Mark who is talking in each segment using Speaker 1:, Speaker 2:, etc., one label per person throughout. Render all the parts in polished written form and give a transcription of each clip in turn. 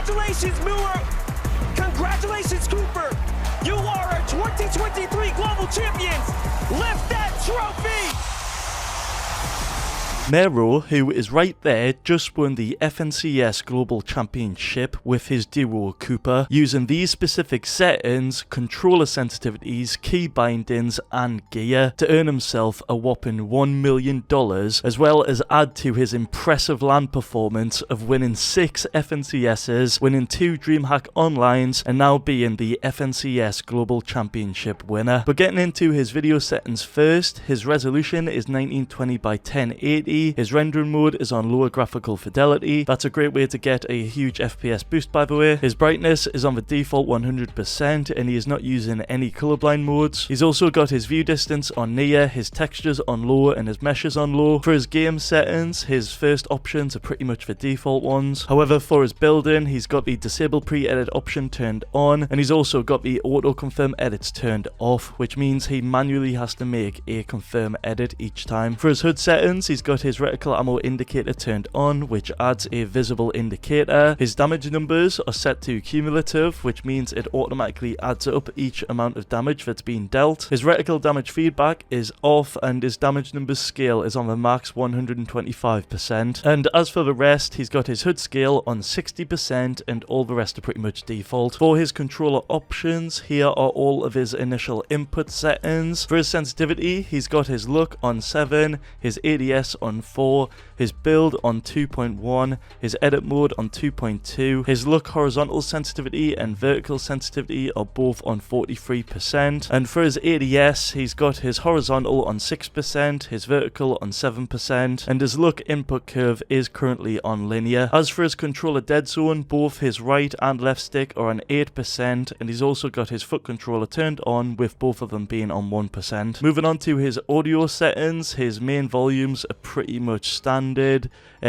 Speaker 1: Congratulations, Mero. Congratulations, Cooper. You are our 2023 Global Champions. Lift that trophy.
Speaker 2: Mero, who is right there, just won the FNCS Global Championship with his duo Cooper, using these specific settings, controller sensitivities, key bindings and gear to earn himself a whopping $1 million, as well as add to his impressive LAN performance of winning 6 FNCSs, winning 2 DreamHack Onlines, and now being the FNCS Global Championship winner. But getting into his video settings first, his resolution is 1920 by 1080. His rendering mode is on lower graphical fidelity. That's a great way to get a huge FPS boost, by the way. His brightness is on the default 100% and he is not using any colorblind modes. He's also got his view distance on near, his textures on low and his meshes on low. For his game settings, his first options are pretty much the default ones. However, for his building, he's got the disable pre-edit option turned on, and he's also got the auto confirm edits turned off, which means he manually has to make a confirm edit each time. For his HUD settings, he's got his reticle ammo indicator turned on, which adds a visible indicator. His damage numbers are set to cumulative, which means it automatically adds up each amount of damage that's been dealt. His reticle damage feedback is off, and his damage numbers scale is on the max 125%. And as for the rest, he's got his HUD scale on 60%, and all the rest are pretty much default. For his controller options, here are all of his initial input settings. For his sensitivity, he's got his look on 7, his ADS on 4, his build on 2.1, his edit mode on 2.2, his look horizontal sensitivity and vertical sensitivity are both on 43%, and for his ADS, he's got his horizontal on 6%, his vertical on 7%, and his look input curve is currently on linear. As for his controller dead zone, both his right and left stick are on 8%, and he's also got his foot controller turned on, with both of them being on 1%. Moving on to his audio settings, his main volumes are pretty much standard.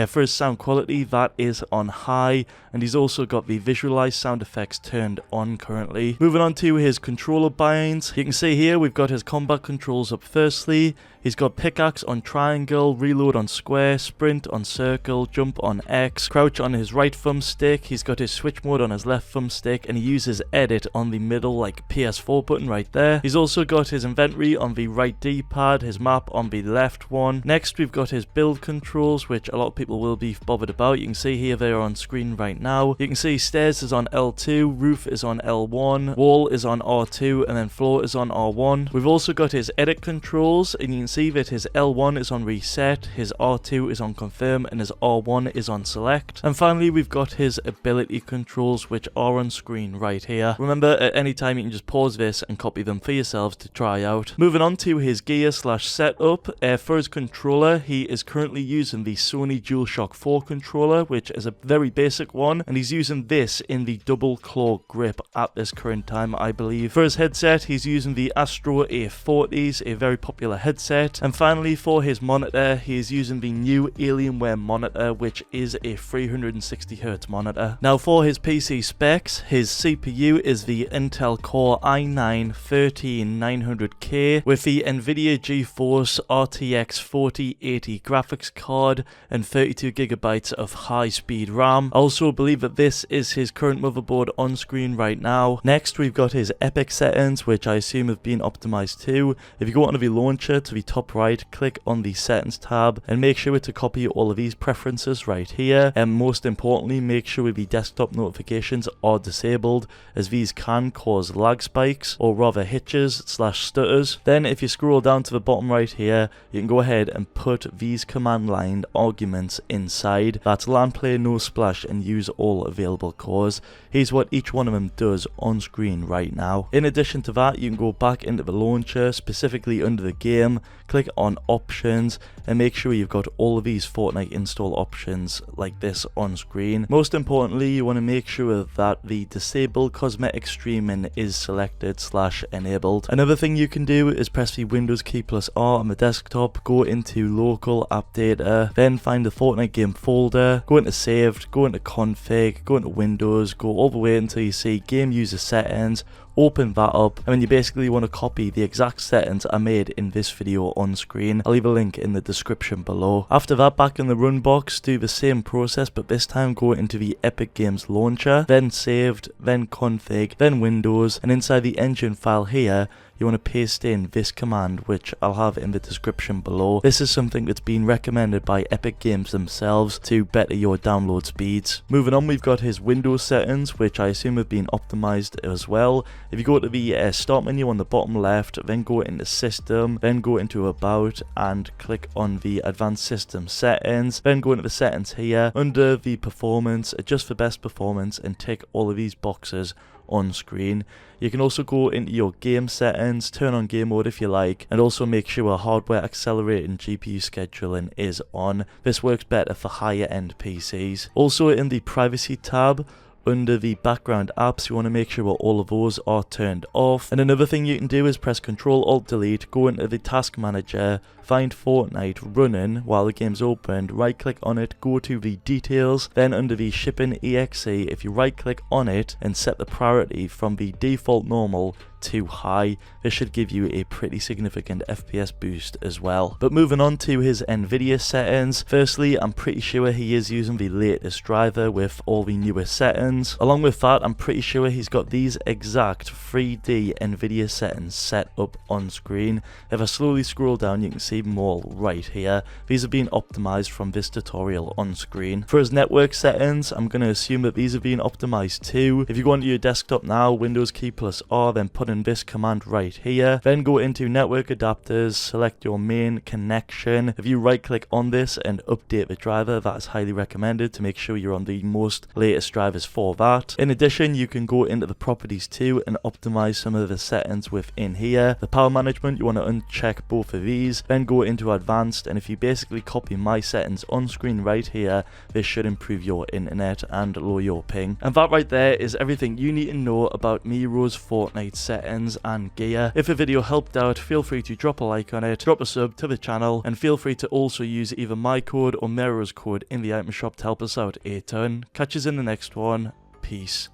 Speaker 2: For his sound quality, that is on high, and he's also got the visualize sound effects turned on currently. Moving on to his controller binds, you can see here we've got his combat controls up firstly. He's got pickaxe on triangle, reload on square, sprint on circle, jump on X, crouch on his right thumbstick. He's got his switch mode on his left thumbstick, and he uses edit on the middle like PS4 button right there. He's also got his inventory on the right D-pad, his map on the left one. Next we've got his build controls, which a lot of people will be bothered about. You can see here they are on screen right now. You can see stairs is on L2, roof is on L1, wall is on R2, and then floor is on R1. We've also got his edit controls, and you can see that his L1 is on reset, his R2 is on confirm, and his R1 is on select. And finally we've got his ability controls, which are on screen right here. Remember, at any time you can just pause this and copy them for yourselves to try out. Moving on to his gear slash setup, for his controller, he is currently using the Sony DualShock 4 controller, which is a very basic one, and he's using this in the double claw grip at this current time, I believe. For his headset, he's using the Astro A40s, a very popular headset. And finally, for his monitor, he is using the new Alienware monitor, which is a 360Hz monitor. Now for his PC specs, his CPU is the Intel Core i9-13900K with the Nvidia GeForce RTX 4080 graphics card and 32GB of high-speed RAM. I also believe that this is his current motherboard on screen right now. Next, we've got his Epic settings, which I assume have been optimized too. If you go onto the launcher to the top right, click on the settings tab and make sure to copy all of these preferences right here, and most importantly make sure the desktop notifications are disabled, as these can cause lag spikes or rather hitches slash stutters. Then if you scroll down to the bottom right here, you can go ahead and put these command line arguments inside. That's LAN play, no splash, and use all available cores. Here's what each one of them does on screen right now. In addition to that, you can go back into the launcher, specifically under the game, click on options, and make sure you've got all of these Fortnite install options like this on screen. Most importantly, you want to make sure that the disable cosmetic streaming is selected slash enabled. Another thing you can do is press the Windows key plus R on the desktop, go into local Control App Data, then find the Fortnite game folder, go into Saved, go into Config, go into Windows, go all the way until you see Game User Settings, open that up, and then you basically want to copy the exact settings I made in this video on screen. I'll leave a link in the description below. After that, back in the run box, do the same process, but this time go into the Epic Games launcher, then Saved, then Config, then Windows, and inside the engine file here, you want to paste in this command, which I'll have in the description below. This is something that's been recommended by Epic Games themselves to better your download speeds. Moving on, we've got his Windows settings, which I assume have been optimized as well. If you go to the start menu on the bottom left, then go into System, then go into About, and click on the Advanced System Settings, then go into the settings here, under the Performance, adjust for best performance, and tick all of these boxes on screen. You can also go into your game settings, turn on game mode if you like, and also make sure hardware accelerating GPU scheduling is on. This works better for higher end PCs. Also in the privacy tab, under the background apps, you want to make sure all of those are turned off. And another thing you can do is press Ctrl Alt Delete, go into the task manager, find Fortnite running while the game's opened, right click on it, go to the details, then under the shipping exe, if you right click on it and set the priority from the default normal to high, this should give you a pretty significant FPS boost as well. But moving on to his Nvidia settings, firstly, I'm pretty sure he is using the latest driver with all the newest settings. Along with that, I'm pretty sure he's got these exact 3D Nvidia settings set up on screen. If I slowly scroll down, you can see them all right here. These have been optimized from this tutorial on screen. For his network settings, I'm going to assume that these have been optimized too. If you go into your desktop now, Windows key plus R, then put in this command right here, then go into network adapters, select your main connection. If you right click on this and update the driver, that is highly recommended to make sure you're on the most latest drivers for that. In addition, you can go into the properties too and optimize some of the settings within here. The power management, you want to uncheck both of these, then go into advanced, and if you basically copy my settings on screen right here, this should improve your internet and lower your ping. And that right there is everything you need to know about Mero's Fortnite settings and gear. If the video helped out, feel free to drop a like on it, drop a sub to the channel, and feel free to also use either my code or Mero's code in the item shop to help us out a ton. Catch us in the next one. Peace.